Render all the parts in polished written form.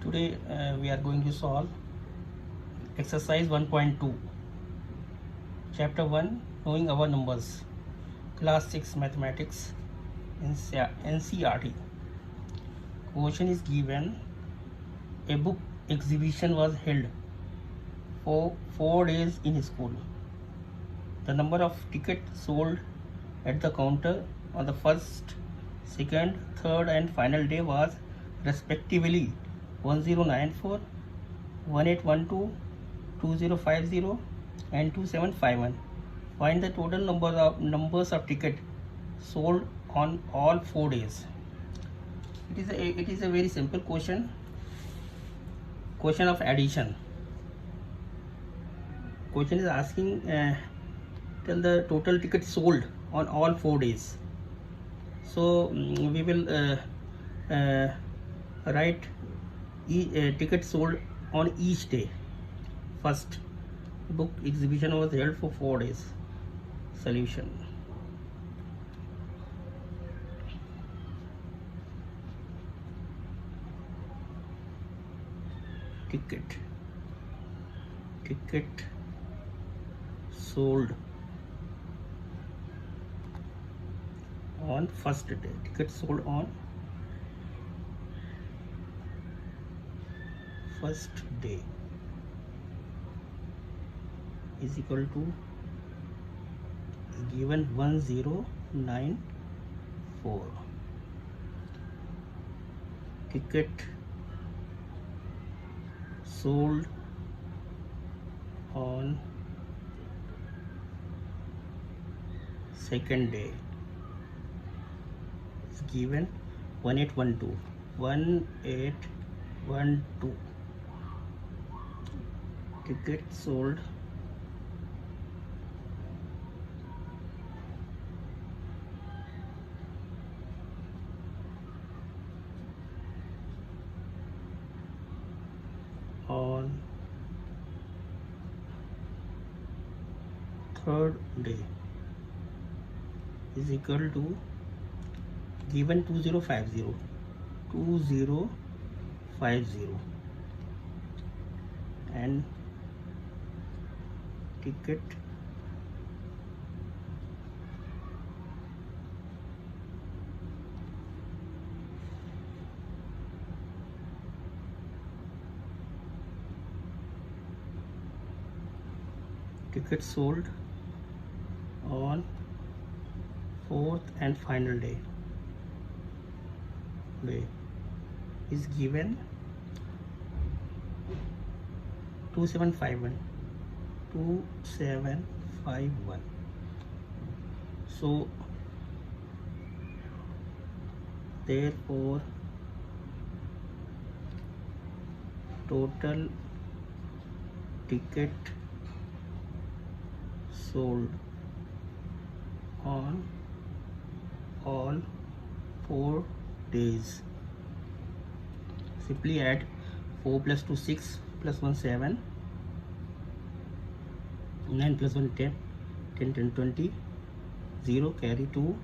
Today we are going to solve exercise 1.2, chapter 1, knowing our numbers, class 6 mathematics, NCERT. Question is given: a book exhibition was held for 4 days in school. The number of tickets sold at the counter on the first, second, third and final day was respectively 1094, 1812, 2050 and 2751. Find the total numbers of tickets sold on all 4 days. It is a very simple question of addition. Question is asking tell the total tickets sold on all 4 days. So we will write tickets sold on each day. First, book exhibition was held for 4 days. Solution: ticket sold on first day. Ticket sold on first day is equal to given 1094. Ticket sold on second day is given 1812. Ticket sold on third day is equal to given 2050 and ticket sold on fourth and final day is given 2751. So therefore total ticket sold on all 4 days. Simply add 4 plus 2 6 plus 1 7, 9 plus 1 10, 10 10 20, 0 carry 2,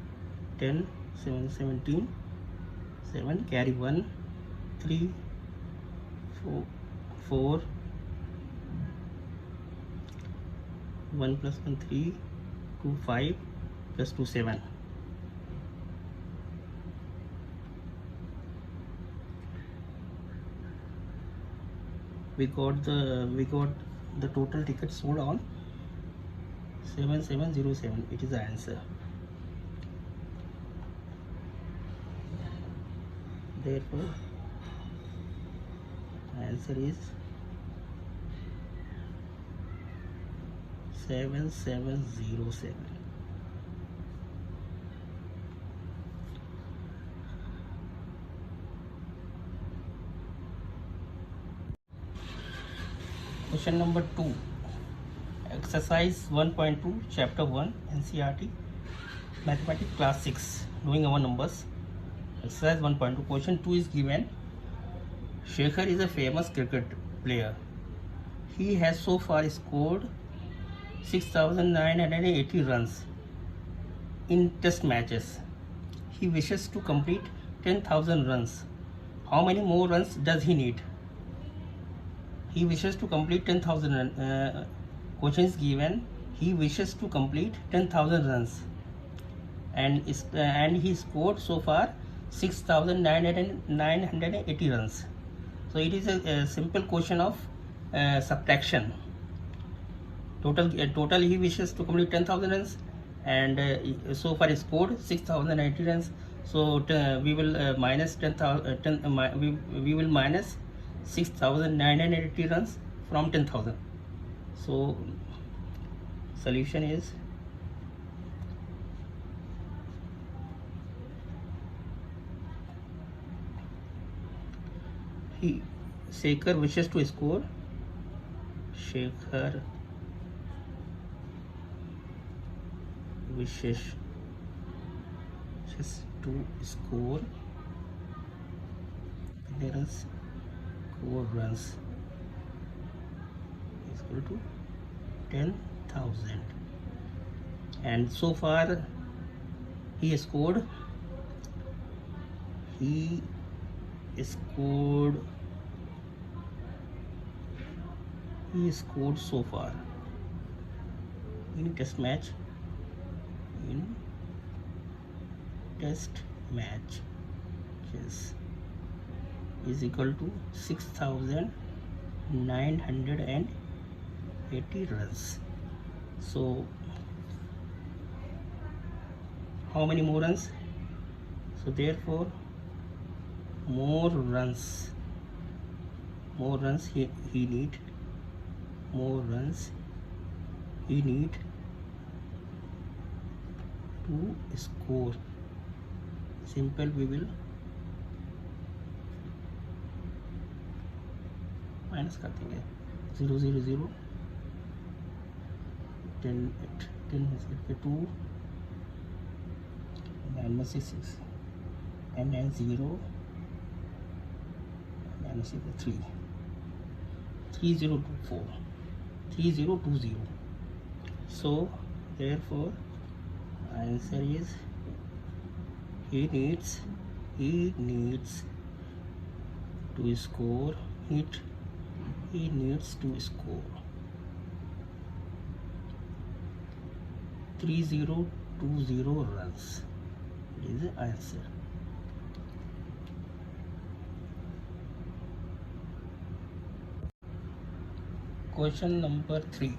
10 7 17, 7 carry 1, 3 4, 1 plus 1 3, 2 5 plus 2 7. We got the total tickets sold on 7707. It is the answer. Therefore answer is 7707. Question number 2, exercise 1.2, chapter 1, NCERT, mathematics class 6, knowing our numbers. Exercise 1.2. Question 2 is given: Shekhar is a famous cricket player. He has so far scored 6,980 runs in test matches. He wishes to complete 10,000 runs. How many more runs does he need? he wishes to complete 10,000 question is given. He wishes to complete 10,000 runs and he scored so far 6,980 runs. So it is a simple question of subtraction. Total he wishes to complete 10,000 runs and so far he scored 6,080 runs. So we will minus 10,000. We will minus 6,980 runs from 10,000. So solution is Shekhar wishes to score. Shekhar wishes to score 4 runs is equal to 10,000 and so far he scored so far in test match is equal to 6,980 runs. So how many more runs? So therefore more runs he need to score. Simple, we will minus कर देंगे 0 0 0 10 2 9 6 6 and 9 0 9 6 3 3024 3020. So therefore answer is he needs to score 3020 runs. Is the answer. Question number 3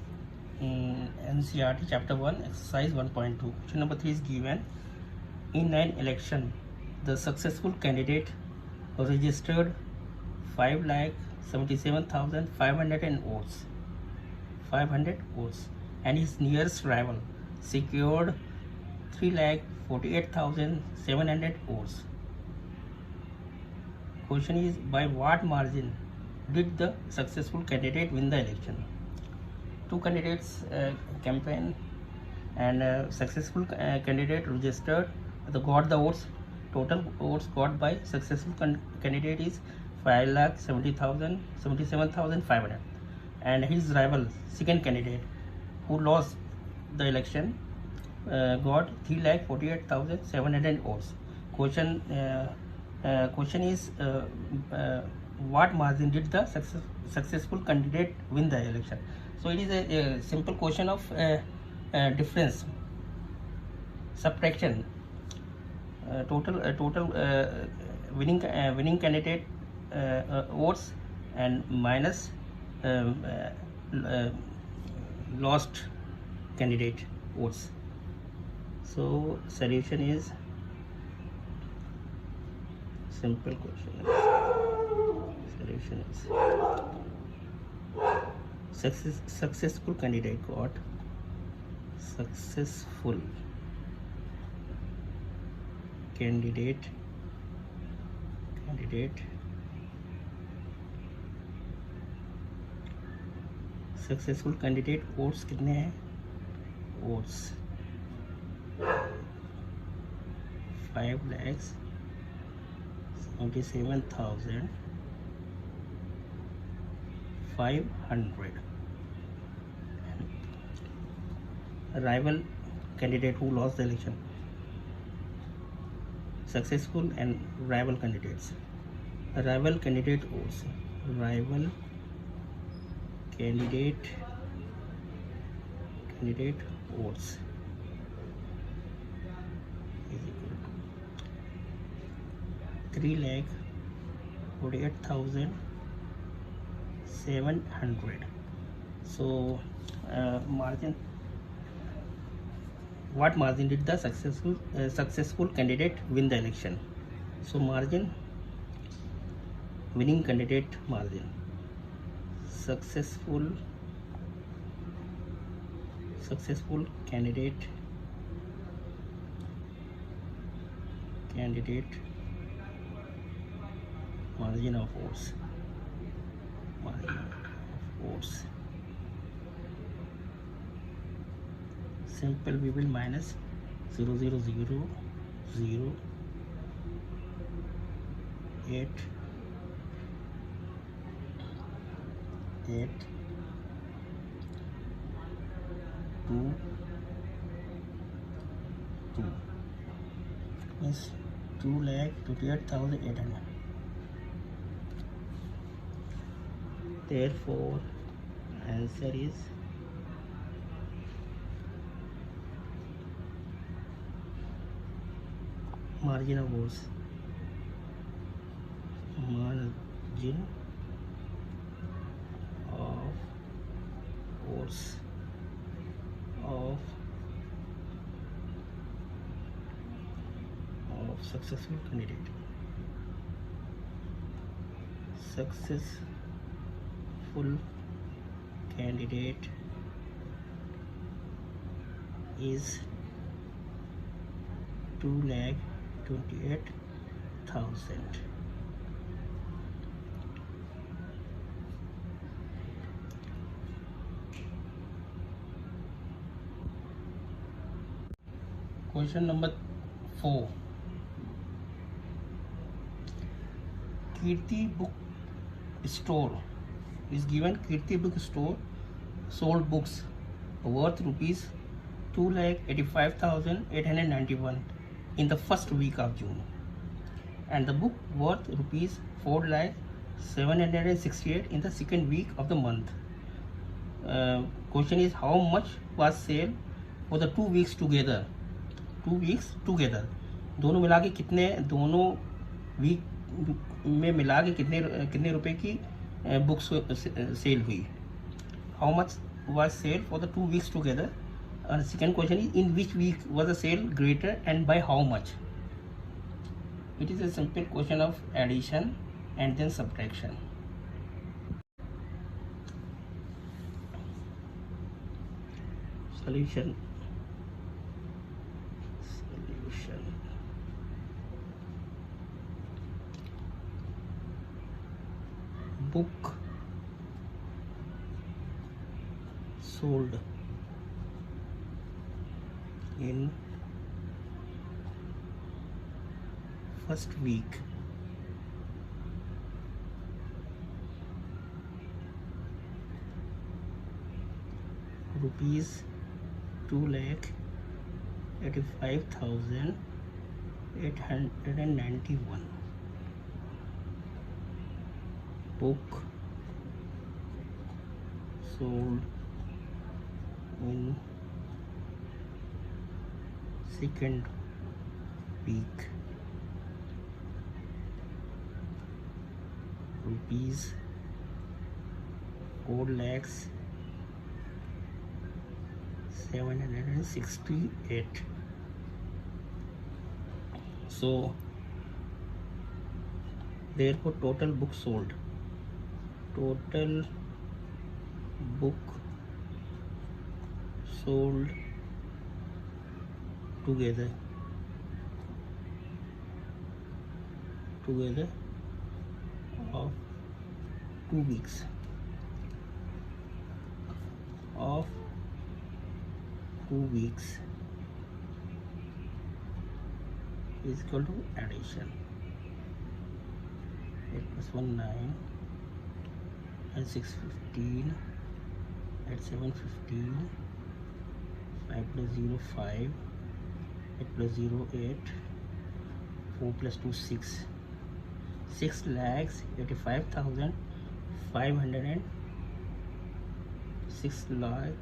in NCERT chapter 1 exercise 1.2. Question number 3 is given. In an election, the successful candidate registered 5,77,500 votes, and his nearest rival secured 3,48,700 votes. Question is, by what margin did the successful candidate win the election? Two candidates campaign, and successful candidate registered got the votes. Total votes got by successful candidate is 5,77,500, and his rival second candidate who lost the election got 3,48,700 votes. Question is what margin did the successful candidate win the election? So it is a simple question of difference, subtraction. Total winning candidate votes and minus lost candidate votes. So solution is simple question. Solution is successful candidate got successful candidate votes कितने हैं? votes 5,77,500. Rival candidate who lost the election. Successful and rival candidates. Rival candidate votes. Rival candidate votes is equal to 3,48,700. So margin, what margin did the successful candidate win the election? So margin, winning candidate margin, successful candidate margin of votes, simple we will minus 0.00008 2 means 2,28,800. Therefore answer is margin of votes of successful candidate is 2,28,000. Question number 4. Kirti Book Store is given. Kirti Book Store sold books worth rupees 2,85,891 in the first week of June, and the book worth rupees 4,768 in the second week of the month. Question is, how much was sale for the 2 weeks together? 2 weeks together, दोनों मिला के कितने, दोनों week में मिला के कितने रुपए की बुक्स सेल हुई? How much was sale for the 2 weeks together? And second question is, in which week was the sale greater and by how much? It is a simple question of addition and then subtraction. Solution. Book sold in first week rupees 2,85,891. Book sold in second week rupees 4,768. So therefore total book sold together of 2 weeks is equal to addition. 8 plus 1 9 and 6 15 at 7 15, 5 plus 0 5, 8 plus 0 8, 4 plus 2 6, 6,85,591 6 lakh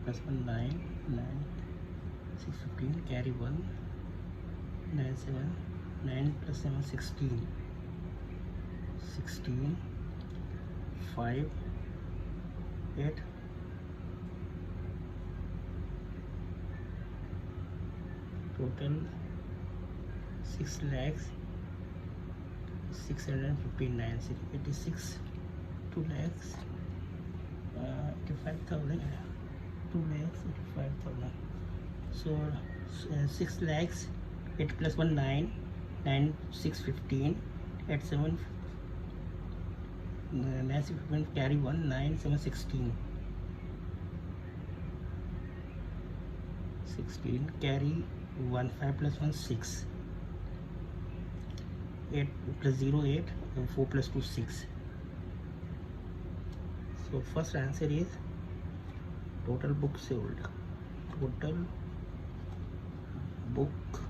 plus 1 9 9 6 15 carry 1 9 7 9 plus 7 16 16 5 8 total 6 lakhs 659 86 2 lakhs 85,000 2 lakhs 85,000. So 6 lakhs 8 plus 1 9 9 6 15 8 7 9 6 15 carry 1 9 7 16 16 carry 1 5 plus 1 6 8 plus 0 8 and 4 plus 2 6. So first answer is total book sold. Total book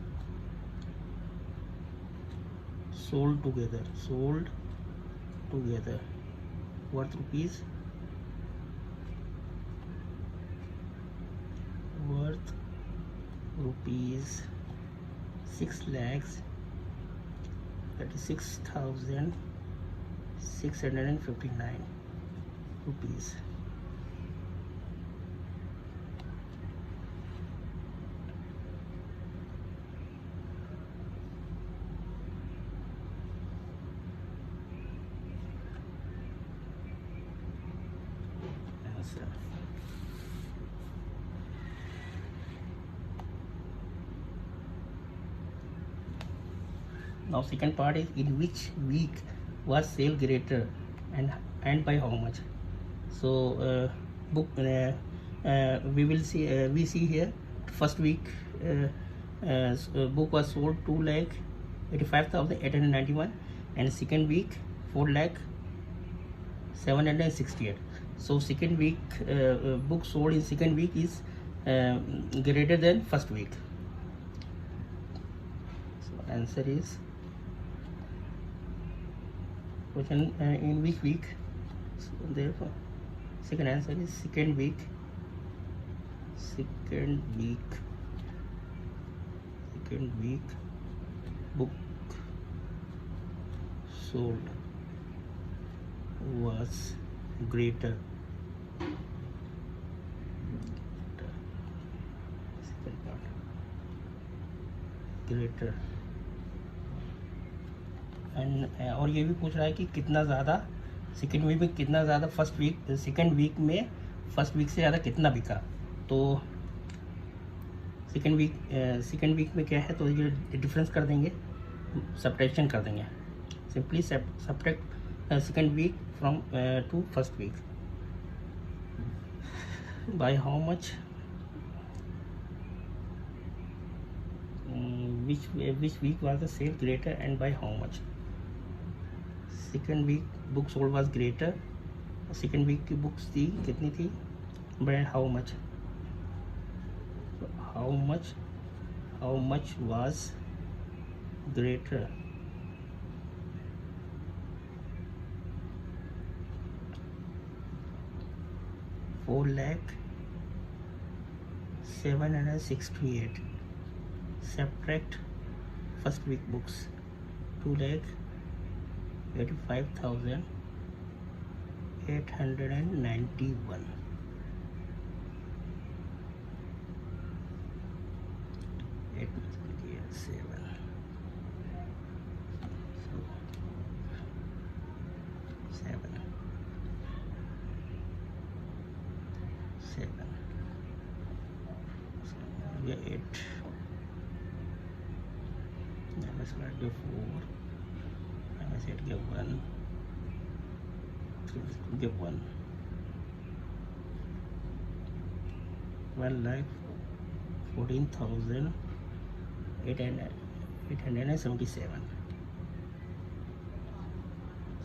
sold together worth rupees 6 lakhs 36,659 rupees. Answer. Now second part is in which week was sale greater and by how much. So book we will see we see here first week book was sold 2,85,891 and second week 4,768. So second week book sold in second week is greater than first week. So answer is question in which week. So therefore second answer is second week book sold was greater. Second part greater and और ये भी पूछ रहा है कि कितना ज़्यादा second week में कितना ज़्यादा सेकेंड वीक में फर्स्ट वीक से ज़्यादा कितना बिका. तो सेकेंड वीक में क्या है तो ये डिफरेंस कर देंगे, सब्ट्रैक्शन कर देंगे. Simply subtract second week from to first week. By how much which week was the sale greater and by how much. Second week book sold was greater. Second week की books थी कितनी थी by how much. How much was greater. Four lakh 768. Subtract first week books 2,85,891. 8 7. So 7 so yeah 8. Let's get 4. Let's get 1. Get 1. 1,14,877.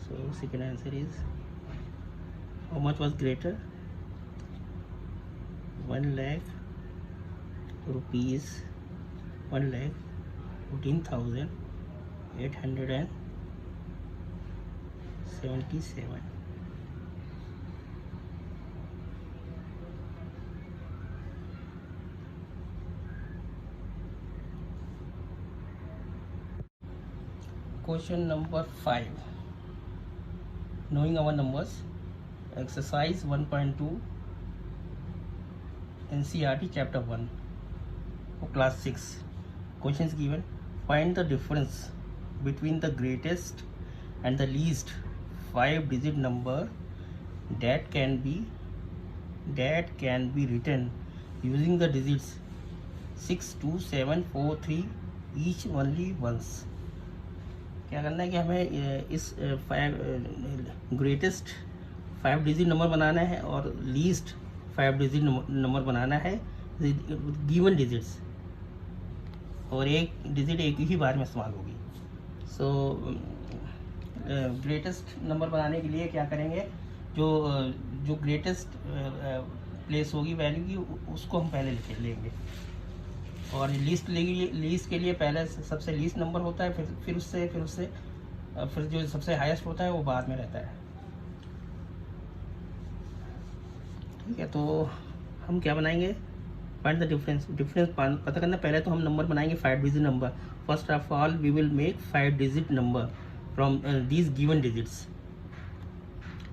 So second answer is how much was greater. 1 lakh rupees 1,14,877. Question number 5. Knowing our numbers. Exercise 1.2 NCERT chapter 1 for class 6. Questions given. Find the difference between the greatest and the least 5-digit number that can be written using the digits 6, 2, 7, 4, 3 each only once. क्या करना है कि हमें इस greatest 5 digit number बनाना है और least 5 digit number बनाना है given digits, और एक डिजिट एक ही बार में इस्तेमाल होगी. सो ग्रेटेस्ट नंबर बनाने के लिए क्या करेंगे, जो ग्रेटेस्ट प्लेस होगी वैल्यू की उसको हम पहले लिख लेंगे, और लीस्ट के लिए पहले सबसे लीस्ट नंबर होता है, फिर जो सबसे हाईएस्ट होता है वो बाद में रहता है. ठीक है, तो हम क्या बनाएंगे, फाइंड द डिफरेंस पता करना. पहले तो हम नंबर बनाएंगे 5 digit number. First of all we will make 5 digit number from these given digits.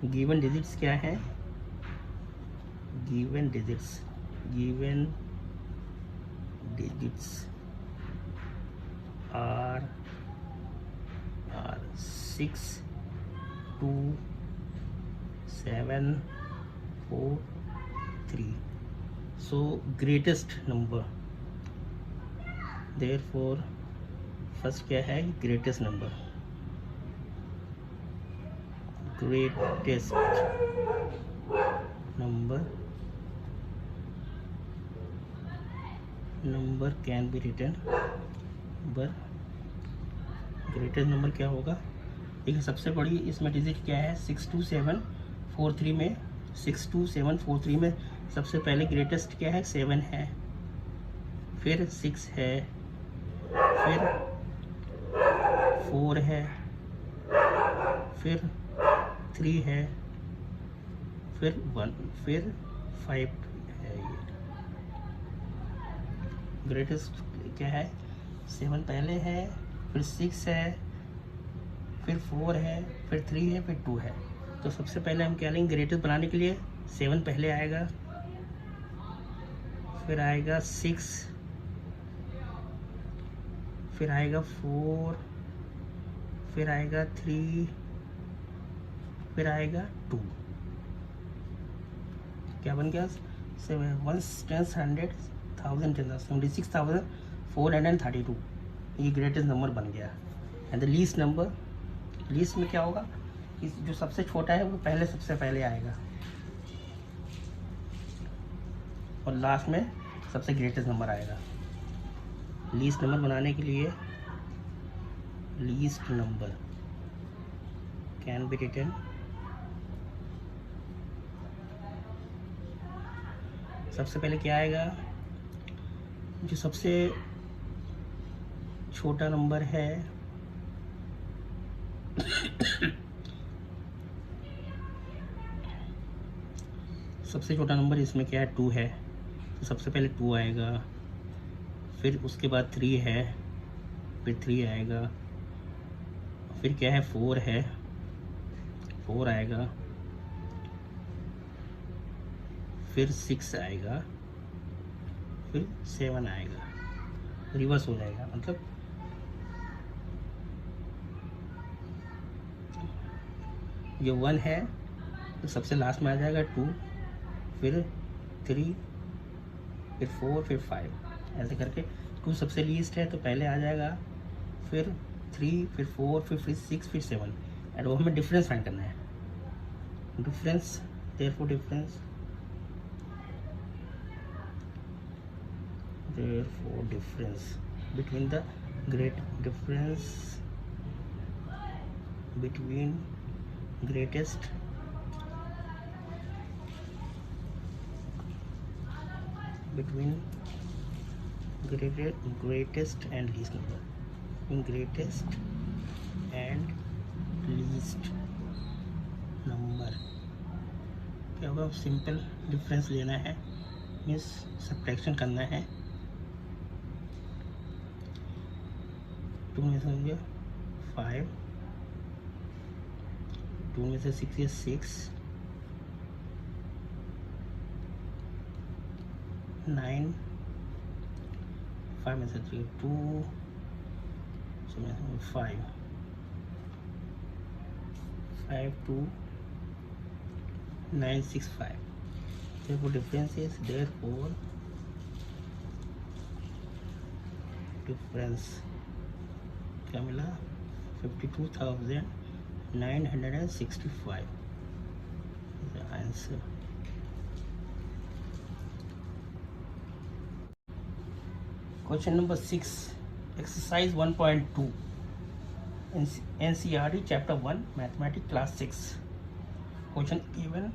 Given digits क्या है, given digits are 6, 2, 7, 4, 3. So greatest number, therefore first क्या है, greatest number. number can be written, but greatest number क्या होगा. देखिए सबसे बड़ी इसमें डिजिट क्या है, 62743 में 62743 में सबसे पहले ग्रेटेस्ट क्या है, 7 है, फिर 6 है, फिर 4 है, फिर 3 है, फिर 1, फिर 5 है. ये ग्रेटेस्ट क्या है, 7 पहले है, फिर 6 है, फिर 4 है, फिर 3 है, फिर 2 है. तो सबसे पहले हम क्या लेंगे, ग्रेटेस्ट बनाने के लिए 7 पहले आएगा, फिर आएगा 6, फिर आएगा 4, फिर आएगा 3, फिर आएगा 2. क्या बन गया, 1 10 100 76,432. ये ग्रेटेस्ट नंबर बन गया. And the least number, least में क्या होगा, जो सबसे छोटा है वो सबसे पहले आएगा, और लास्ट में सबसे ग्रेटेस्ट नंबर आएगा. लीस्ट नंबर बनाने के लिए least number can be written सबसे पहले क्या आएगा, जो सबसे छोटा नंबर है सबसे छोटा नंबर इसमें क्या है, 2 है, तो सबसे पहले 2 आएगा, फिर उसके बाद 3 है, फिर 3 आएगा, फिर क्या है, 4 है, 4 आएगा, फिर 6 आएगा, फिर 7 आएगा. रिवर्स हो जाएगा, मतलब जो 1 है तो सबसे लास्ट में आ जाएगा 2, फिर 3, फिर 4, फिर 5, ऐसे करके 2 सबसे लीस्ट है तो पहले आ जाएगा, फिर 3, फिर 4, फिर 6, फिर 7. एंड वो हमें डिफरेंस फाइंड करना है. Difference, therefore difference between the greatest and least number. In greatest and least number क्या होगा, सिंपल डिफरेंस लेना है, मीन्स सब्ट्रैक्शन करना है. 2 में समझ गया, 5, 2 में से 6 is 6, 9, 5 में से 3 2, so 5, 5 2 9 6 5. Therefore difference is difference क्या मिला 52,965 the answer. Question number 6, exercise 1.2, NCERT chapter 1 mathematics class 6. Question given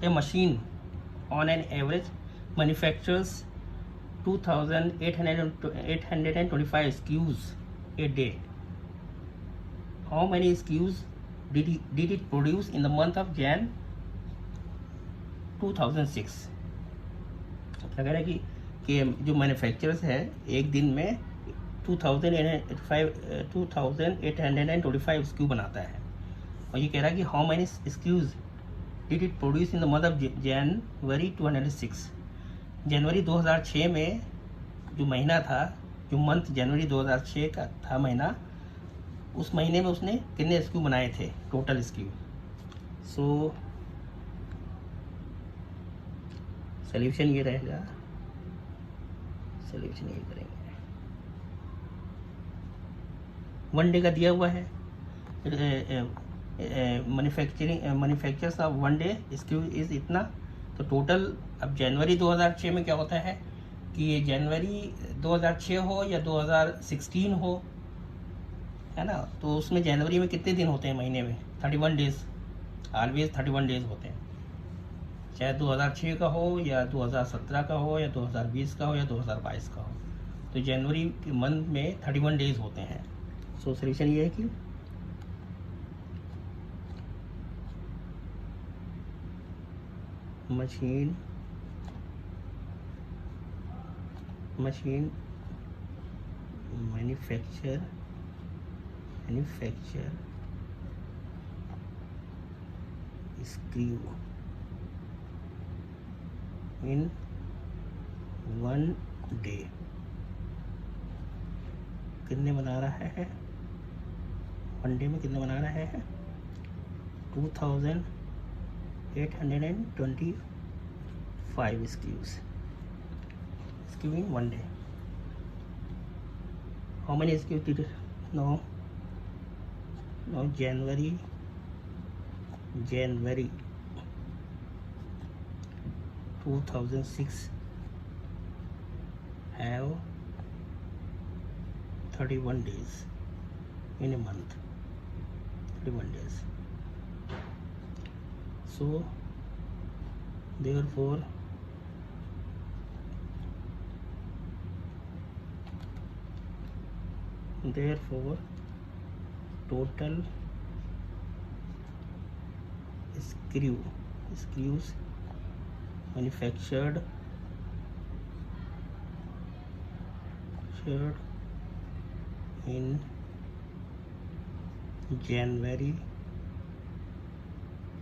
a machine on an average manufactures 2,825 SKUs a day. How many SKUs did it produce in the month of Jan 2006? क्या कह रहा है कि जो manufacturers है एक दिन में 2,825 SKU बनाता है, और ये कह रहा है कि how many SKUs did it produce in the month of January 2006. जनवरी 2006 में जो महीना था, जो मंथ जनवरी 2006 का था महीना, उस महीने में उसने कितने SKU बनाए थे, टोटल SKU. सो सॉल्यूशन ये रहेगा, सॉल्यूशन ये करेंगे. वन डे का दिया हुआ है, manufactures of one day SKU is इतना, तो टोटल अब जनवरी 2006 में क्या होता है कि ये जनवरी 2006 हो या 2016 हो, है ना, तो उसमें जनवरी में कितने दिन होते हैं महीने में, 31 डेज, ऑलवेज 31 डेज होते हैं, चाहे 2006 का हो या 2017 का हो या 2020 का हो या 2022 का हो, तो जनवरी के मंथ में 31 डेज होते हैं. सो सॉल्यूशन ये है कि machine manufacture screw in one day. कितने बना रहा है वन डे में, कितने बना रहा है 2,825 SKUs in one day. How many SKUs did it? No, January 2006 have 31 days in a month, 31 days. So therefore total SKUs manufactured in January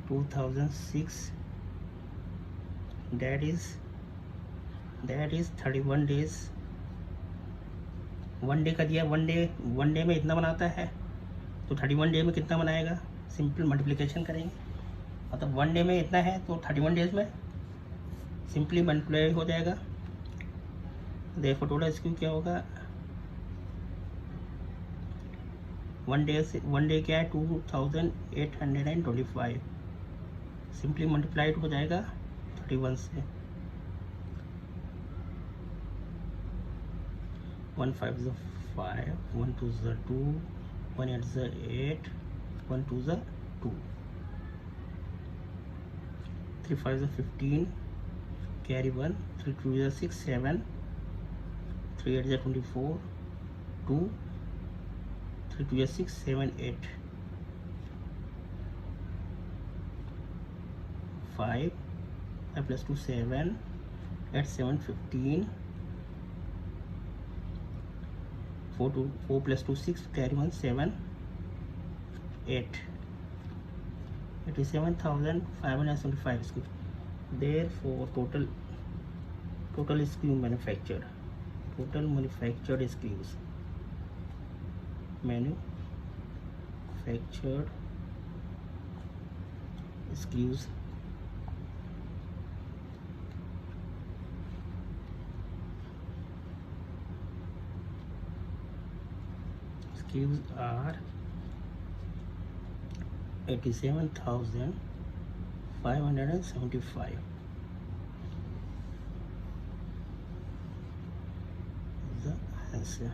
2006, that is 31 days. One day का दिया, one day में इतना बनाता है, तो 31 day में कितना बनाएगा, सिंपल मल्टीप्लिकेशन करेंगे, मतलब वन डे में इतना है तो 31 डेज में सिंपली मल्टीप्लाई हो जाएगा. देखो टोटल SKU क्या होगा, वन डे क्या है 2,825, सिंपली मल्टीप्लाइड हो जाएगा 31 से. 1 5 is 5, 1 2 is 2, 1 8 is 8, 1 2 is 2, 3 5 is 15, carry 1, 3 2 is 6 7, 3 8 is 24, 2, 3 2 is 6 7 8, 5 plus 2 7, 8 7 15, 4 plus 2 6, carry 1 7, 8. 87,575 screws. Therefore total screw manufactured, total manufactured screws, manufactured screws are 87,575. The answer.